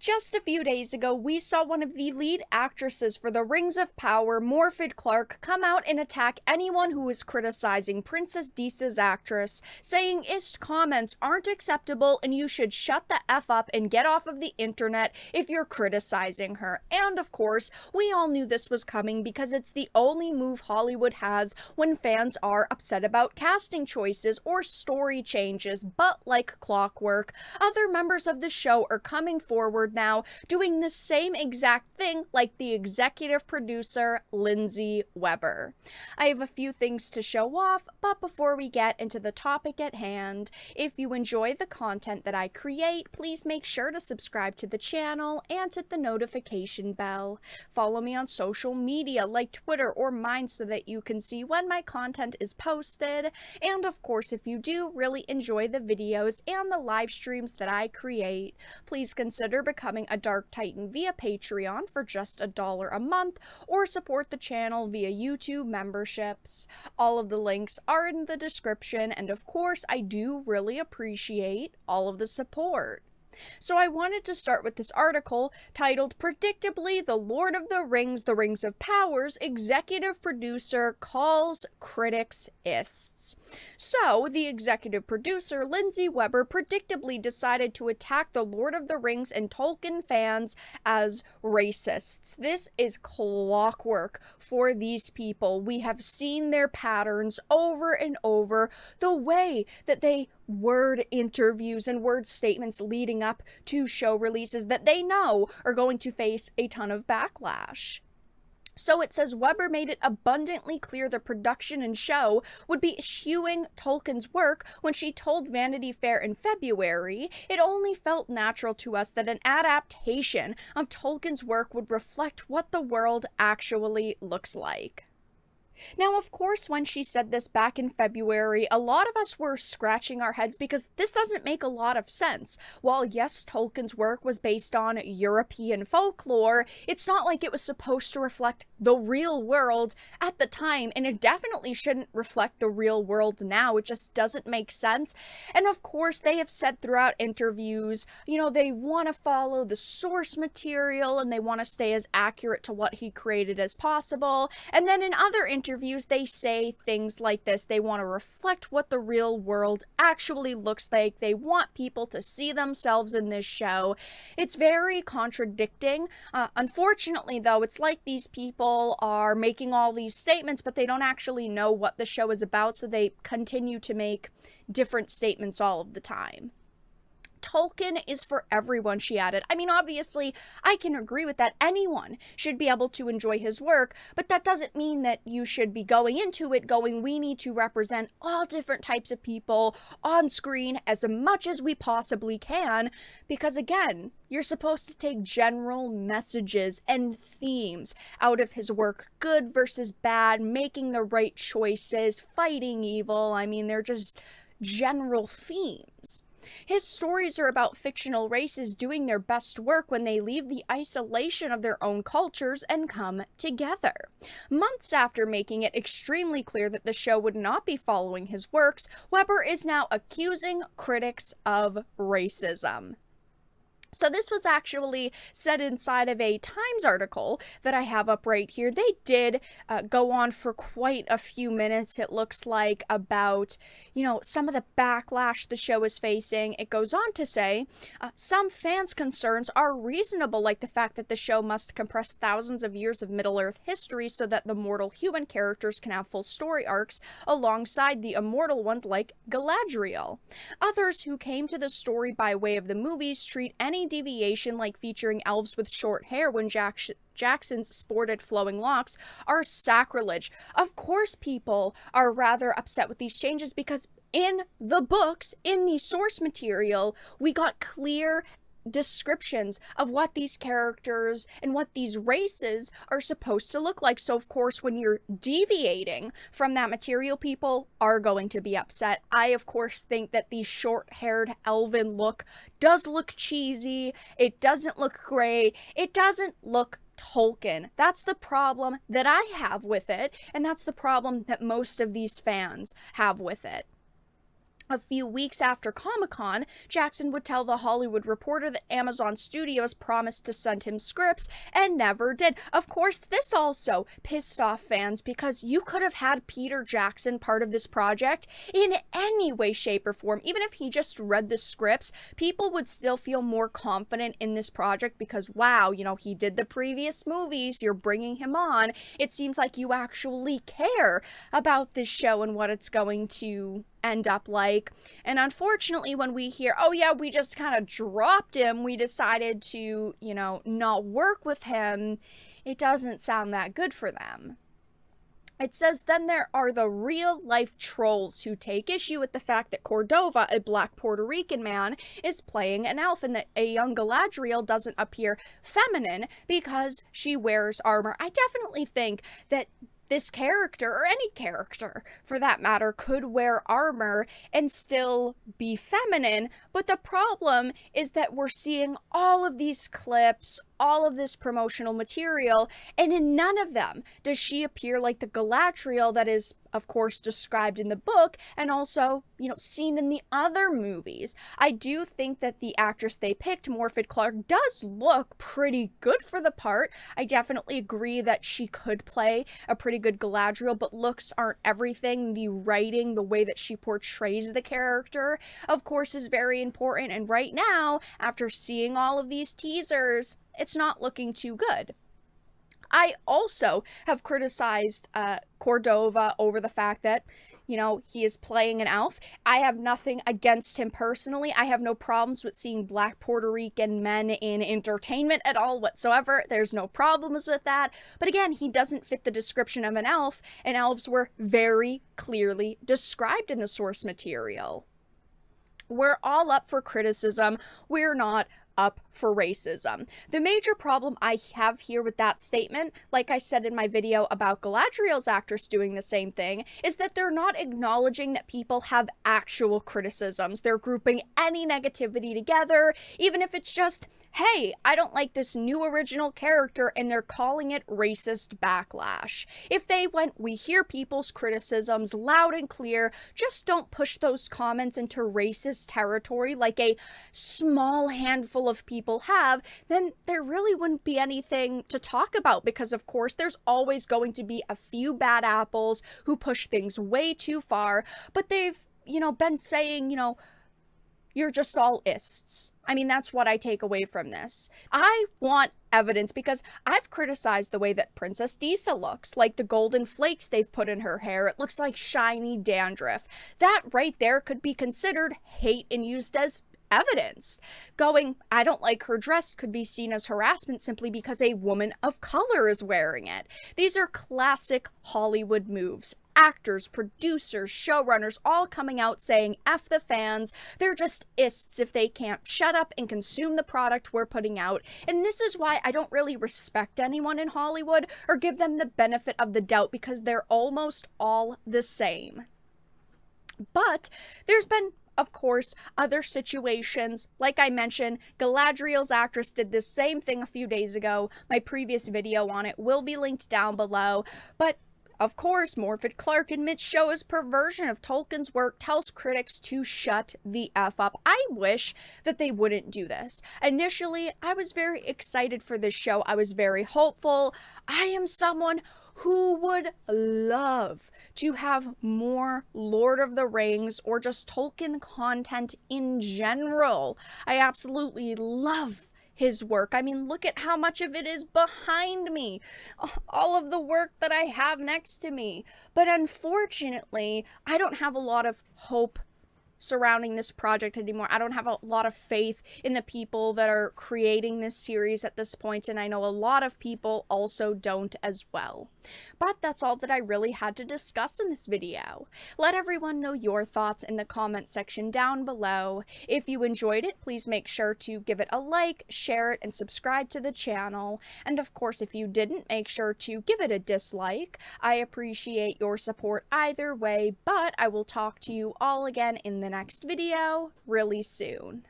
Just a few days ago, we saw one of the lead actresses for the Rings of Power, Morfydd Clark, come out and attack anyone who was criticizing Princess Disa's actress, saying Ist comments aren't acceptable and you should shut the F up and get off of the internet if you're criticizing her. And of course, we all knew this was coming because it's the only move Hollywood has when fans are upset about casting choices or story changes. But like clockwork, other members of the show are coming forward now doing the same exact thing like the executive producer Lindsay Weber. I have a few things to show off, but before we get into the topic at hand, if you enjoy the content that I create, please make sure to subscribe to the channel and hit the notification bell. Follow me on social media like Twitter or mine so that you can see when my content is posted. And of course, if you do really enjoy the videos and the live streams that I create, please consider becoming a Dark Titan via Patreon for just $1 a month, or support the channel via YouTube memberships. All of the links are in the description, and of course, I do really appreciate all of the support. So I wanted to start with this article titled, Predictably, The Lord of the Rings of Power's executive producer calls critics ists. So, the executive producer, Lindsay Weber, predictably decided to attack the Lord of the Rings and Tolkien fans as racists. This is clockwork for these people. We have seen their patterns over and over, the way that they word interviews and word statements leading up to show releases that they know are going to face a ton of backlash. So it says Weber made it abundantly clear the production and show would be eschewing Tolkien's work when she told Vanity Fair in February, it only felt natural to us that an adaptation of Tolkien's work would reflect what the world actually looks like. Now, of course, when she said this back in February, a lot of us were scratching our heads because this doesn't make a lot of sense. While, yes, Tolkien's work was based on European folklore, it's not like it was supposed to reflect the real world at the time, and it definitely shouldn't reflect the real world now. It just doesn't make sense. And of course, they have said throughout interviews, they want to follow the source material and they want to stay as accurate to what he created as possible. And then in other interviews, they say things like this. They want to reflect what the real world actually looks like. They want people to see themselves in this show. It's very contradicting. Unfortunately, though, it's like these people are making all these statements, but they don't actually know what the show is about, so they continue to make different statements all of the time. Tolkien is for everyone, she added. I mean, obviously, I can agree with that. Anyone should be able to enjoy his work, but that doesn't mean that you should be going into it going, we need to represent all different types of people on screen as much as we possibly can, because again, you're supposed to take general messages and themes out of his work, good versus bad, making the right choices, fighting evil. I mean, they're just general themes. His stories are about fictional races doing their best work when they leave the isolation of their own cultures and come together. Months after making it extremely clear that the show would not be following his works, Weber is now accusing critics of racism. So this was actually said inside of a Times article that I have up right here. They did go on for quite a few minutes, it looks like, about, some of the backlash the show is facing. It goes on to say, some fans' concerns are reasonable, like the fact that the show must compress thousands of years of Middle-earth history so that the mortal human characters can have full story arcs alongside the immortal ones like Galadriel. Others who came to the story by way of the movies treat any deviation like featuring elves with short hair when Jackson's sported flowing locks are sacrilege. Of course people are rather upset with these changes because in the books, in the source material, we got clear descriptions of what these characters and what these races are supposed to look like. So of course, when you're deviating from that material, people are going to be upset. I of course think that the short-haired elven look does look cheesy. It doesn't look great. It doesn't look Tolkien. That's the problem that I have with it, and that's the problem that most of these fans have with it. A few weeks after Comic-Con, Jackson would tell The Hollywood Reporter that Amazon Studios promised to send him scripts and never did. Of course, this also pissed off fans because you could have had Peter Jackson part of this project in any way, shape, or form. Even if he just read the scripts, people would still feel more confident in this project because, wow, you know, he did the previous movies, you're bringing him on. It seems like you actually care about this show and what it's going to end up like. And unfortunately, when we hear, oh yeah, we just kind of dropped him, we decided to, you know, not work with him, it doesn't sound that good for them. It says, then there are the real-life trolls who take issue with the fact that Cordova, a black Puerto Rican man, is playing an elf and that a young Galadriel doesn't appear feminine because she wears armor. I definitely think that this character, or any character for that matter, could wear armor and still be feminine, but the problem is that we're seeing all of these clips, all of this promotional material, and in none of them does she appear like the Galadriel that is, of course, described in the book and also, you know, seen in the other movies. I do think that the actress they picked, Morfydd Clark, does look pretty good for the part. I definitely agree that she could play a pretty good Galadriel, but looks aren't everything. The writing, the way that she portrays the character, of course, is very important. And right now, after seeing all of these teasers, it's not looking too good. I also have criticized Cordova over the fact that, you know, he is playing an elf. I have nothing against him personally. I have no problems with seeing black Puerto Rican men in entertainment at all whatsoever. There's no problems with that. But again, he doesn't fit the description of an elf, and elves were very clearly described in the source material. We're all up for criticism. We're not up for racism. The major problem I have here with that statement, like I said in my video about Galadriel's actress doing the same thing, is that they're not acknowledging that people have actual criticisms. They're grouping any negativity together, even if it's just, hey, I don't like this new original character, and they're calling it racist backlash. If they went, we hear people's criticisms loud and clear, just don't push those comments into racist territory like a small handful of people have, then there really wouldn't be anything to talk about because, of course, there's always going to be a few bad apples who push things way too far, but they've, you know, been saying, you know, you're just all ists. I mean, that's what I take away from this. I want evidence because I've criticized the way that Princess Disa looks, like the golden flakes they've put in her hair. It looks like shiny dandruff. That right there could be considered hate and used as evidence. Going, I don't like her dress could be seen as harassment simply because a woman of color is wearing it. These are classic Hollywood moves. Actors, producers, showrunners all coming out saying, F the fans, they're just ists if they can't shut up and consume the product we're putting out. And this is why I don't really respect anyone in Hollywood or give them the benefit of the doubt because they're almost all the same. But there's been, of course, other situations. Like I mentioned, Galadriel's actress did the same thing a few days ago. My previous video on it will be linked down below. But of course, Morfydd Clark admits Showa's perversion of Tolkien's work tells critics to shut the F up. I wish that they wouldn't do this. Initially, I was very excited for this show. I was very hopeful. I am someone who would love to have more Lord of the Rings or just Tolkien content in general. I absolutely love his work. I mean, look at how much of it is behind me. All of the work that I have next to me. But unfortunately, I don't have a lot of hope surrounding this project anymore. I don't have a lot of faith in the people that are creating this series at this point, and I know a lot of people also don't as well. But that's all that I really had to discuss in this video. Let everyone know your thoughts in the comment section down below. If you enjoyed it, please make sure to give it a like, share it, and subscribe to the channel. And of course, if you didn't, make sure to give it a dislike. I appreciate your support either way, but I will talk to you all again in the next video really soon.